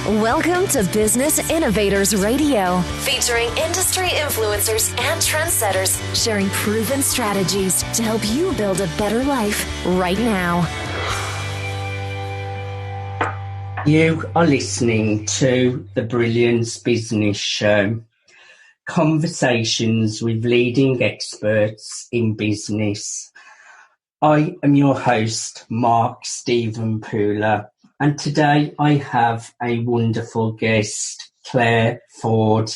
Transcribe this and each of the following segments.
Welcome to Business Innovators Radio, featuring industry influencers and trendsetters sharing proven strategies to help you build a better life right now. You are listening to the Brilliance Business Show, conversations with leading experts in business. I am your host, Mark Stephen Pooler. And today I have a wonderful guest, Clare Ford.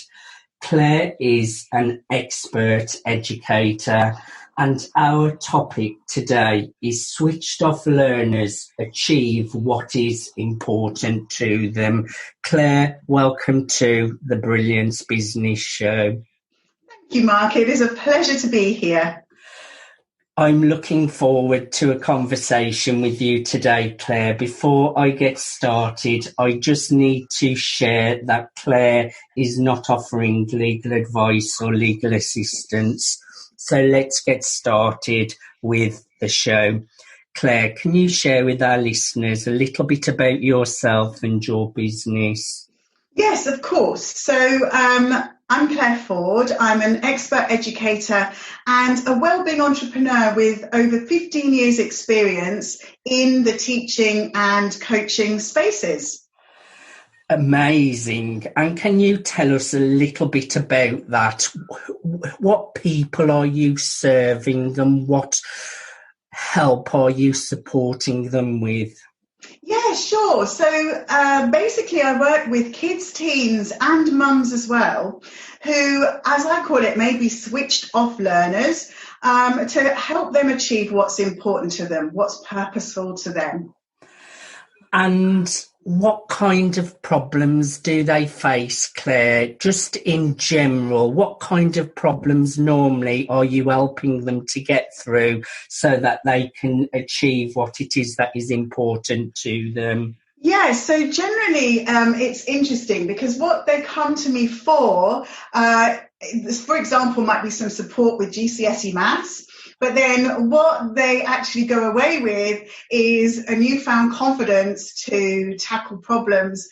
Clare is an expert educator, and our topic today is switched off learners achieve what is important to them. Clare, welcome to the Brilliance Business Show. Thank you, Mark. It is a pleasure to be here. I'm looking forward to a conversation with you today, Clare. Before I get started, I just need to share that Clare is not offering legal advice or legal assistance. So let's get started with the show. Clare, can you share with our listeners a little bit about yourself and your business? Yes, of course. So I'm Clare Ford. I'm an expert educator and a wellbeing entrepreneur with over 15 years experience in the teaching and coaching spaces. Amazing. And can you tell us a little bit about that? What people are you serving and what help are you supporting them with? Yeah, sure. So basically I work with kids, teens and mums as well, who, as I call it, may be switched off learners, to help them achieve what's important to them, what's purposeful to them. And what kind of problems do they face, Clare? Just in general, what kind of problems normally are you helping them to get through so that they can achieve what it is that is important to them? Yeah, so generally it's interesting because what they come to me for example, might be some support with GCSE maths. But then what they actually go away with is a newfound confidence to tackle problems,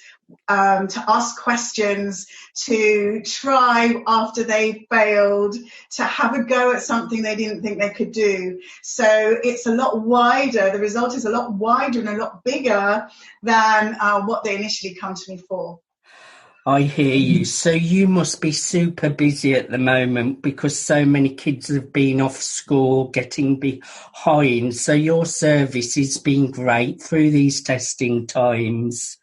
to ask questions, to try after they failed, to have a go at something they didn't think they could do. So it's a lot wider. The result is a lot wider and a lot bigger than what they initially come to me for. I hear you. So you must be super busy at the moment because so many kids have been off school, getting behind. So your service has been great through these testing times.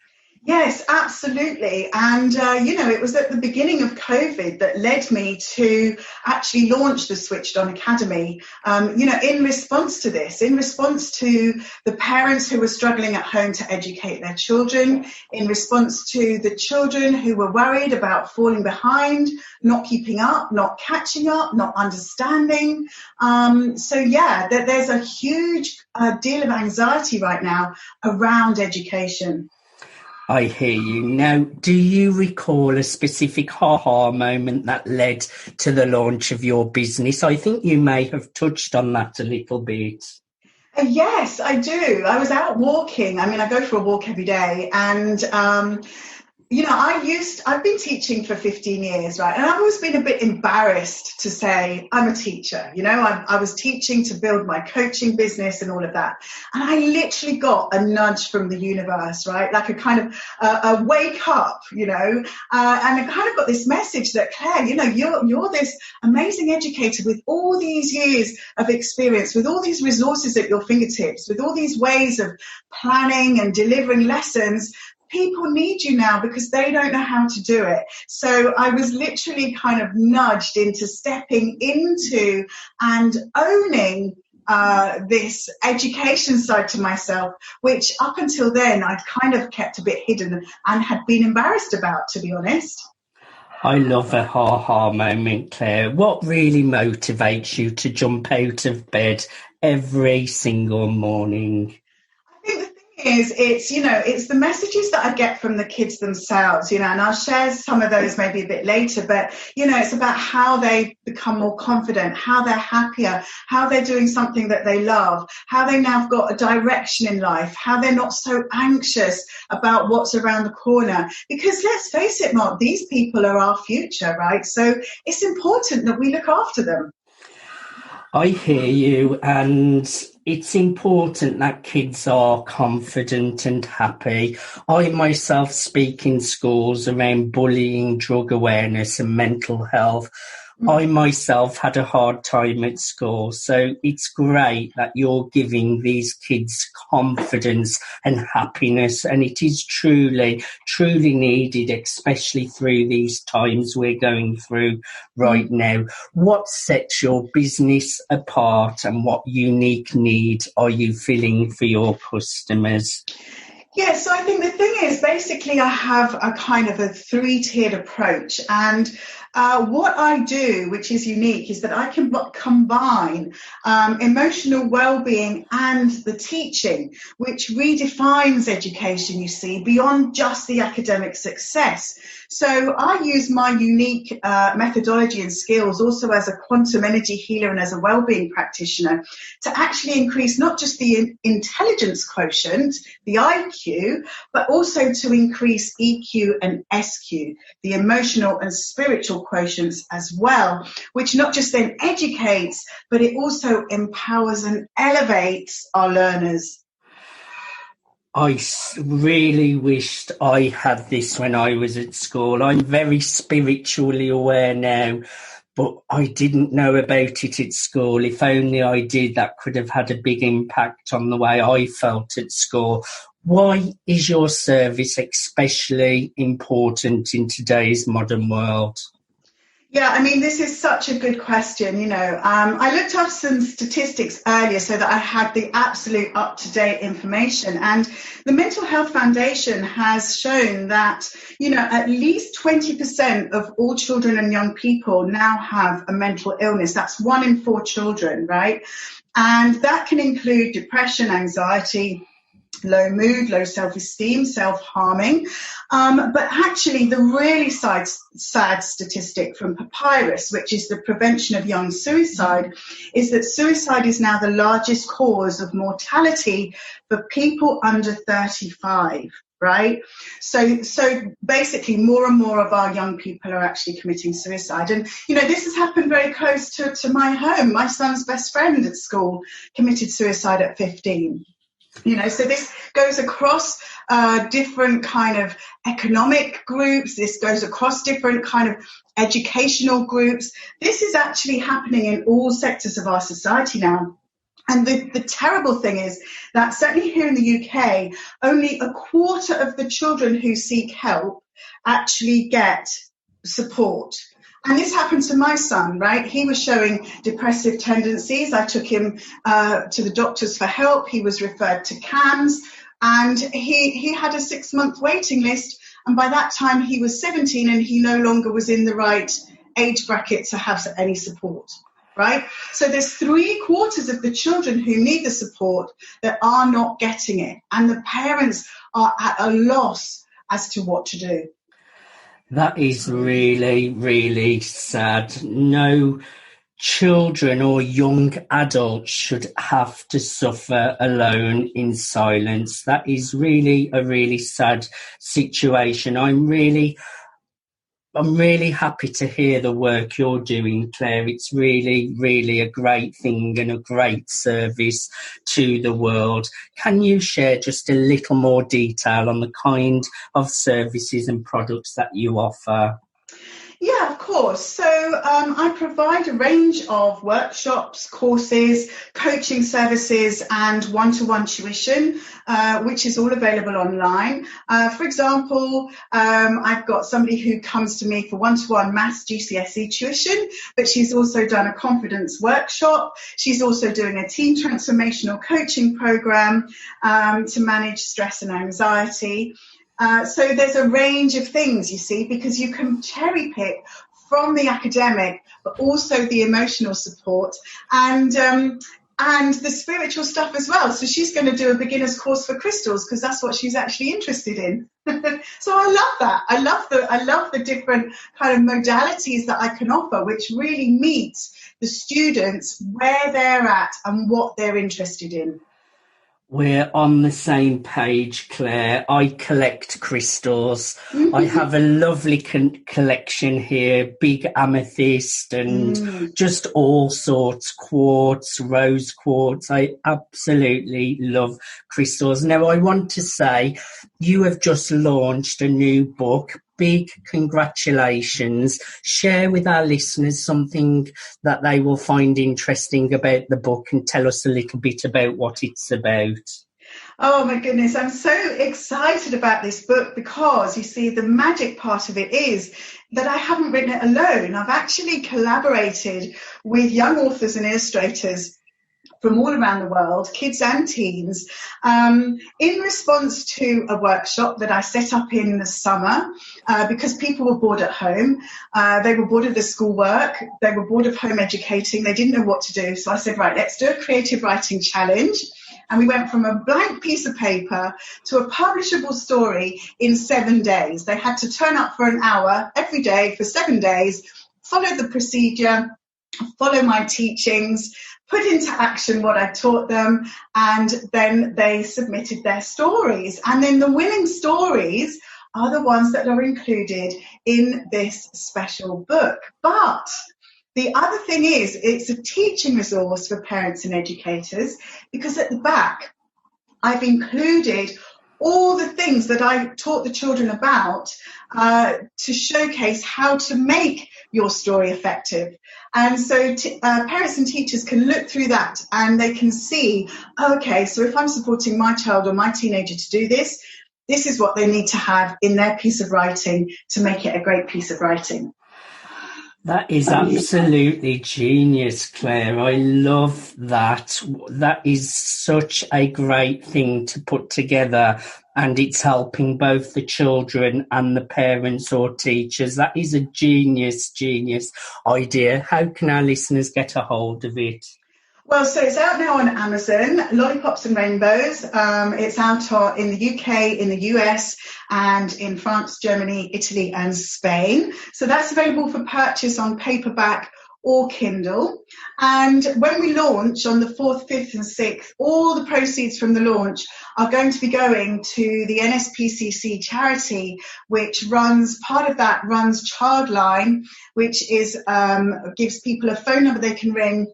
Yes, absolutely. And, it was at the beginning of COVID that led me to actually launch the Switched On Academy, in response to this, in response to the parents who were struggling at home to educate their children, in response to the children who were worried about falling behind, not keeping up, not catching up, not understanding. There's a huge deal of anxiety right now around education. I hear you. Now, do you recall a specific aha moment that led to the launch of your business? I think you may have touched on that a little bit. Yes, I do. I was out walking. I go for a walk every day and I've been teaching for 15 years, right? And I've always been a bit embarrassed to say I'm a teacher. I was teaching to build my coaching business and all of that. And I literally got a nudge from the universe, right? Like a kind of a wake up, and I kind of got this message that, Clare, you're this amazing educator with all these years of experience, with all these resources at your fingertips, with all these ways of planning and delivering lessons. People need you now because they don't know how to do it. So I was literally kind of nudged into stepping into and owning this education side to myself, which up until then I'd kind of kept a bit hidden and had been embarrassed about, to be honest. I love a ha-ha moment, Clare. What really motivates you to jump out of bed every single morning? is, it's the messages that I get from the kids themselves, and I'll share some of those maybe a bit later, but, it's about how they become more confident, how they're happier, how they're doing something that they love, how they now have got a direction in life, how they're not so anxious about what's around the corner. Because let's face it, Mark, these people are our future, right? So it's important that we look after them. I hear you, and it's important that kids are confident and happy. I myself speak in schools around bullying, drug awareness and mental health. I myself had a hard time at school, so it's great that you're giving these kids confidence and happiness, and it is truly, truly needed, especially through these times we're going through right now. What sets your business apart, and what unique need are you filling for your customers? Yeah, so I think the thing is, basically, I have a kind of a 3-tiered approach. And what I do, which is unique, is that I can combine emotional well-being and the teaching, which redefines education, you see, beyond just the academic success. So I use my unique methodology and skills also as a quantum energy healer and as a well-being practitioner to actually increase not just the intelligence quotient, the IQ, but also to increase EQ and SQ, the emotional and spiritual quotients as well, which not just then educates, but it also empowers and elevates our learners. I really wished I had this when I was at school. I'm very spiritually aware now, but I didn't know about it at school. If only I did, that could have had a big impact on the way I felt at school. Why is your service especially important in today's modern world? Yeah, I mean, this is such a good question. I looked up some statistics earlier so that I had the absolute up-to-date information. And the Mental Health Foundation has shown that, at least 20% of all children and young people now have a mental illness. That's 1 in 4 children, right? And that can include depression, anxiety, low mood, low self-esteem, self-harming. But actually, the really sad statistic from Papyrus, which is the prevention of young suicide, is that suicide is now the largest cause of mortality for people under 35. Right? So basically more and more of our young people are actually committing suicide. And, this has happened very close to my home. My son's best friend at school committed suicide at 15. So this goes across different kind of economic groups. This goes across different kind of educational groups. This is actually happening in all sectors of our society now. And the terrible thing is that certainly here in the UK, only a quarter of the children who seek help actually get support. And this happened to my son, right? He was showing depressive tendencies. I took him to the doctors for help. He was referred to CAMS, and he had a 6-month waiting list. And by that time, he was 17, and he no longer was in the right age bracket to have any support, right? So there's 3/4 of the children who need the support that are not getting it. And the parents are at a loss as to what to do. That is really, really sad. No children or young adults should have to suffer alone in silence. That is really a really sad situation. I'm really happy to hear the work you're doing, Claire. It's really, really a great thing and a great service to the world. Can you share just a little more detail on the kind of services and products that you offer? Yeah, of course. So I provide a range of workshops, courses, coaching services and one-to-one tuition, which is all available online. For example, I've got somebody who comes to me for one-to-one maths GCSE tuition, but she's also done a confidence workshop. She's also doing a teen transformational coaching program to manage stress and anxiety. So there's a range of things, you see, because you can cherry pick from the academic, but also the emotional support. And and the spiritual stuff as well. So she's going to do a beginner's course for crystals because that's what she's actually interested in. So I love that. I love the different kind of modalities that I can offer, which really meet the students where they're at and what they're interested in. We're on the same page, Claire. I collect crystals. I have a lovely collection here, big amethyst and just all sorts, quartz, rose quartz. I absolutely love crystals. Now, I want to say you have just launched a new book. Big congratulations. Share with our listeners something that they will find interesting about the book and tell us a little bit about what it's about. Oh my goodness, I'm so excited about this book because you see the magic part of it is that I haven't written it alone. I've actually collaborated with young authors and illustrators from all around the world, kids and teens, in response to a workshop that I set up in the summer because people were bored at home. They were bored of the schoolwork. They were bored of home educating. They didn't know what to do. So I said, right, let's do a creative writing challenge. And we went from a blank piece of paper to a publishable story in 7 days. They had to turn up for an hour every day for 7 days, follow the procedure, follow my teachings, put into action what I taught them, and then they submitted their stories. And then the winning stories are the ones that are included in this special book. But the other thing is, it's a teaching resource for parents and educators because at the back, I've included all the things that I taught the children about to showcase how to make your story effective. And so parents and teachers can look through that and they can see, okay, so if I'm supporting my child or my teenager to do this, this is what they need to have in their piece of writing to make it a great piece of writing. That is absolutely genius, Claire. I love that. That is such a great thing to put together, and it's helping both the children and the parents or teachers. That is a genius idea. How can our listeners get a hold of it? Well, so it's out now on Amazon, Lollipops and Rainbows. It's out in the UK, in the US, and in France, Germany, Italy, and Spain. So that's available for purchase on paperback or Kindle. And when we launch on the 4th, 5th, and 6th, all the proceeds from the launch are going to be going to the NSPCC charity, which runs, part of that runs Childline, which is gives people a phone number they can ring.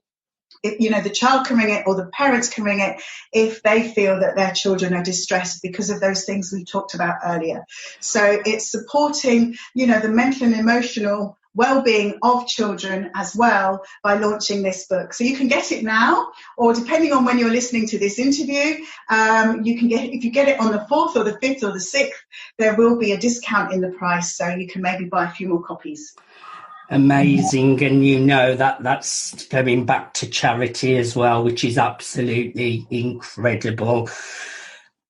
The child can ring it or the parents can ring it if they feel that their children are distressed because of those things we talked about earlier. So it's supporting, the mental and emotional well-being of children as well by launching this book. So you can get it now, or depending on when you're listening to this interview, you can get, if you get it on the 4th or the 5th or the 6th, there will be a discount in the price. So you can maybe buy a few more copies. Amazing. And that's going back to charity as well, which is absolutely incredible.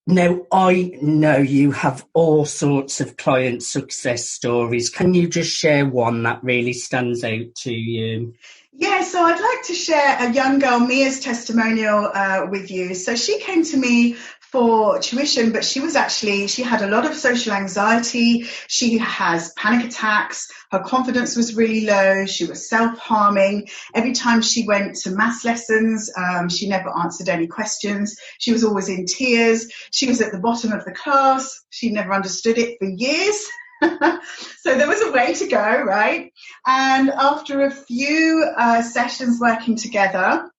Now, I know you have all sorts of client success stories. Can you just share one that really stands out to you? Yeah, so I'd like to share a young girl, Mia's testimonial with you. So she came to me for tuition, but she had a lot of social anxiety. She has panic attacks. Her confidence was really low. She was self-harming. Every time she went to maths lessons, she never answered any questions. She was always in tears. She was at the bottom of the class. She never understood it for years. So there was a way to go, right? And after a few sessions working together,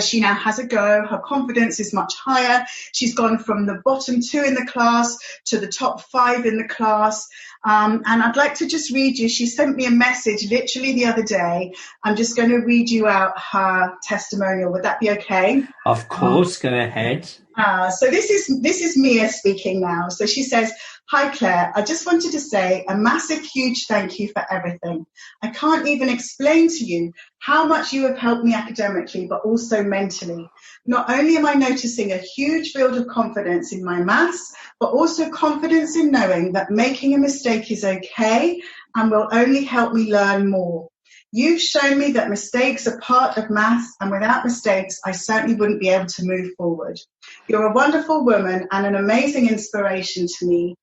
she now has a go. Her confidence is much higher. She's gone from the bottom 2 in the class to the top 5 in the class. And I'd like to just read you. She sent me a message literally the other day. I'm just going to read you out her testimonial. Would that be okay? Of course, go ahead. So this is Mia speaking now. So she says, "Hi Claire, I just wanted to say a massive, huge thank you for everything. I can't even explain to you how much you have helped me academically, but also mentally. Not only am I noticing a huge build of confidence in my maths, but also confidence in knowing that making a mistake is okay and will only help me learn more. You've shown me that mistakes are part of maths, and without mistakes, I certainly wouldn't be able to move forward. You're a wonderful woman and an amazing inspiration to me.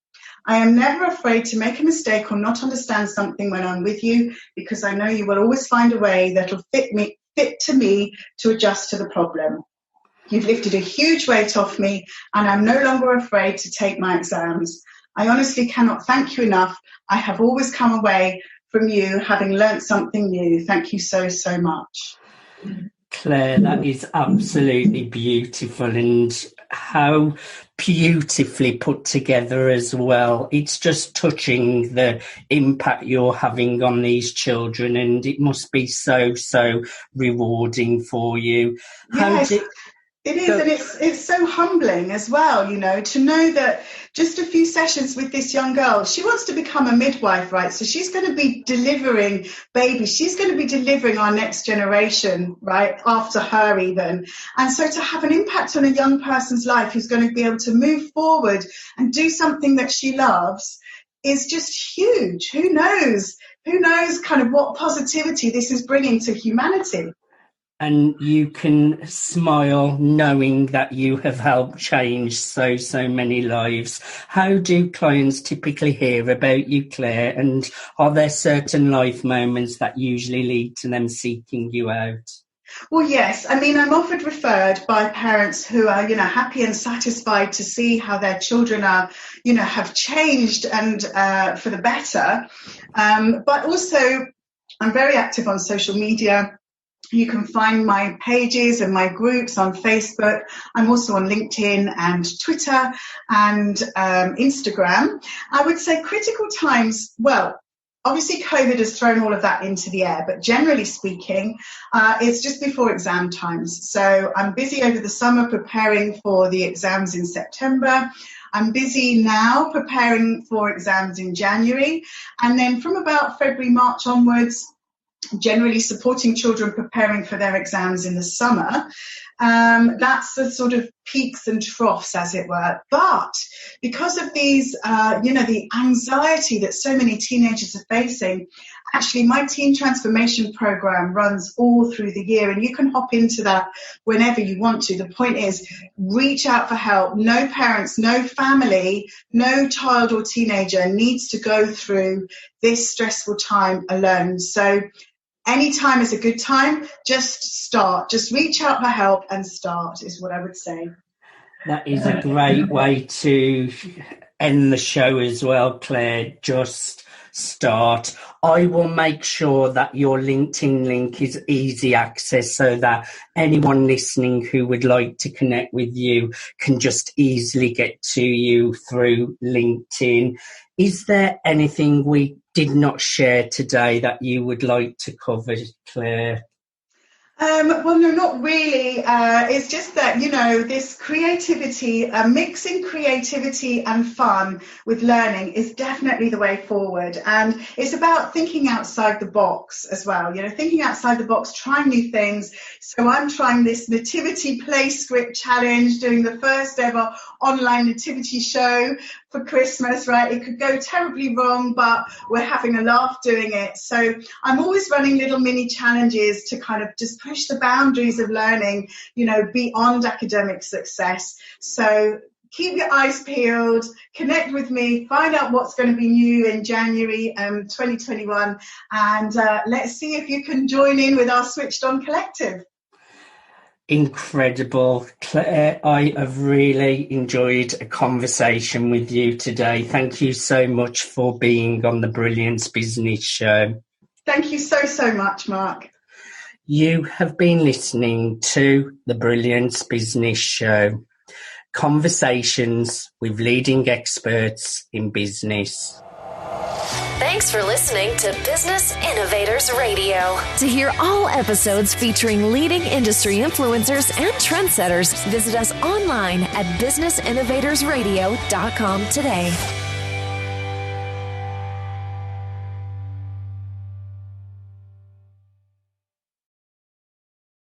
I am never afraid to make a mistake or not understand something when I'm with you, because I know you will always find a way that'll fit to me to adjust to the problem. You've lifted a huge weight off me, and I'm no longer afraid to take my exams. I honestly cannot thank you enough. I have always come away from you having learnt something new. Thank you so, so much. Claire, that is absolutely beautiful, and how beautifully put together as well. It's just touching, the impact you're having on these children, and it must be so, so rewarding for you. Yes. It is, and it's so humbling as well, you know, to know that just a few sessions with this young girl, she wants to become a midwife, right? So she's going to be delivering babies. She's going to be delivering our next generation, right, after her even. And so to have an impact on a young person's life who's going to be able to move forward and do something that she loves is just huge. Who knows kind of what positivity this is bringing to humanity. And you can smile knowing that you have helped change so many lives. How do clients typically hear about you, Claire? And are there certain life moments that usually lead to them seeking you out? Well, yes. I mean, I'm often referred by parents who are, you know, happy and satisfied to see how their children are, you know, have changed and for the better. But also, I'm very active on social media. You can find my pages and my groups on Facebook. I'm also on LinkedIn and Twitter and Instagram. I would say critical times, well, obviously COVID has thrown all of that into the air, but generally speaking, it's just before exam times. So I'm busy over the summer preparing for the exams in September. I'm busy now preparing for exams in January. And then from about February, March onwards, generally supporting children preparing for their exams in the summer. That's the sort of peaks and troughs, as it were. But because of these, the anxiety that so many teenagers are facing, actually my teen transformation program runs all through the year, and you can hop into that whenever you want to. The point is, reach out for help. No parents, no family, no child or teenager needs to go through this stressful time alone. So any time is a good time. Just start. Just reach out for help and start is what I would say. That is a great way to end the show as well, Claire. Just start. I will make sure that your LinkedIn link is easy access so that anyone listening who would like to connect with you can just easily get to you through LinkedIn. Is there anything we did not share today that you would like to cover, Claire? Well, no, not really. It's just that, you know, this creativity, mixing creativity and fun with learning is definitely the way forward. And it's about thinking outside the box as well, you know, thinking outside the box, trying new things. So I'm trying this nativity play script challenge, doing the first ever online nativity show for Christmas, right? It could go terribly wrong, but we're having a laugh doing it. So I'm always running little mini challenges to kind of just push the boundaries of learning, you know, beyond academic success. So keep your eyes peeled, connect with me, find out what's going to be new in January 2021, and let's see if you can join in with our Switched On Collective. Incredible. Claire, I have really enjoyed a conversation with you today. Thank you so much for being on the Brilliance Business Show. Thank you so much, Mark. You have been listening to the Brilliance Business Show, conversations with leading experts in business. Thanks for listening to Business Innovators Radio. To hear all episodes featuring leading industry influencers and trendsetters, visit us online at businessinnovatorsradio.com today.